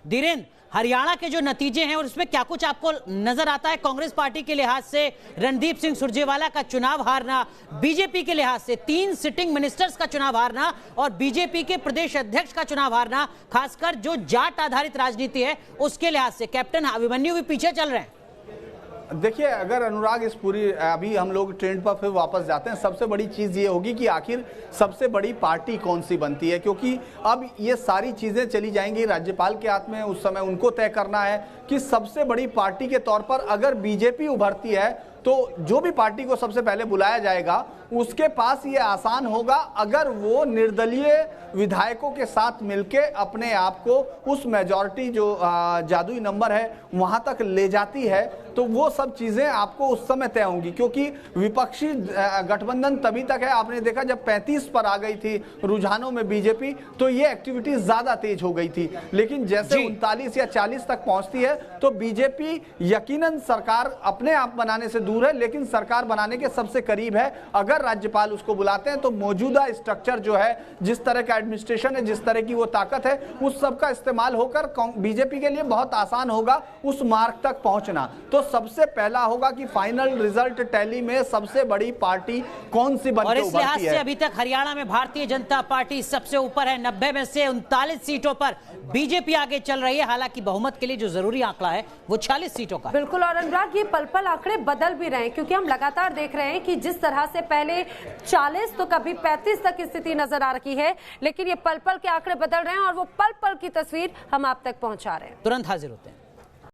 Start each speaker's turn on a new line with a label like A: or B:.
A: धीरेन्द्र, हरियाणा के जो नतीजे हैं और उसमें क्या कुछ आपको नजर आता है? कांग्रेस पार्टी के लिहाज से रणदीप सिंह सुरजेवाला का चुनाव हारना, बीजेपी के लिहाज से 3 सिटिंग मिनिस्टर्स का चुनाव हारना और बीजेपी के प्रदेश अध्यक्ष का चुनाव हारना, खासकर जो जाट आधारित राजनीति है उसके लिहाज से कैप्टन अभिमन्यु भी पीछे चल रहे हैं।
B: देखिए, अगर अनुराग इस पूरी अभी हम लोग ट्रेंड पर फिर वापस जाते हैं, सबसे बड़ी चीज ये होगी कि आखिर सबसे बड़ी पार्टी कौन सी बनती है, क्योंकि अब ये सारी चीजें चली जाएंगी राज्यपाल के हाथ में। उस समय उनको तय करना है कि सबसे बड़ी पार्टी के तौर पर अगर बीजेपी उभरती है तो जो भी पार्टी को सबसे पहले बुलाया जाएगा उसके पास ये आसान होगा अगर वो निर्दलीय विधायकों के साथ मिलके अपने आप को उस मेजॉरिटी जो जादुई नंबर है वहां तक ले जाती है, तो वो सब चीजें आपको उस समय तय होंगी। क्योंकि विपक्षी गठबंधन तभी तक है, आपने देखा जब 35 पर आ गई थी रुझानों में बीजेपी तो ये एक्टिविटी ज्यादा तेज हो गई थी, लेकिन जैसे 39 या 40 तक पहुंचती है तो बीजेपी यकीनन सरकार अपने आप बनाने से दूर है लेकिन सरकार बनाने के सबसे करीब है। अगर राज्यपाल उसको बुलाते हैं तो मौजूदा स्ट्रक्चर जो है, जिस तरह का एडमिनिस्ट्रेशन है, जिस तरह की वो ताकत है, उस सब का इस्तेमाल होकर बीजेपी के लिए बहुत आसान होगा उस मार्ग तक पहुंचना। तो सबसे पहला होगा कि फाइनल रिजल्ट टैली में सबसे बड़ी पार्टी कौन सी बनकर
A: और इस लिहाज
B: उभरती है।
A: से अभी तक हरियाणा में भारतीय जनता पार्टी सबसे ऊपर है, 90 में से 39 सीटों पर बीजेपी आगे चल रही है। हालांकि बहुमत के लिए जो जरूरी आंकड़ा है वो 40 सीटों का।
C: बिल्कुल, और अनुराग ये पल पल आंकड़े बदल भी रहे हैं, क्योंकि हम लगातार देख रहे हैं कि जिस तरह से पहले 40 तो कभी 35 तक की स्थिति नजर आ रही है, लेकिन ये पल पल के आंकड़े बदल रहे हैं और वो पल पल की तस्वीर हम आप तक पहुंचा रहे हैं।
A: तुरंत हाजिर होते हैं।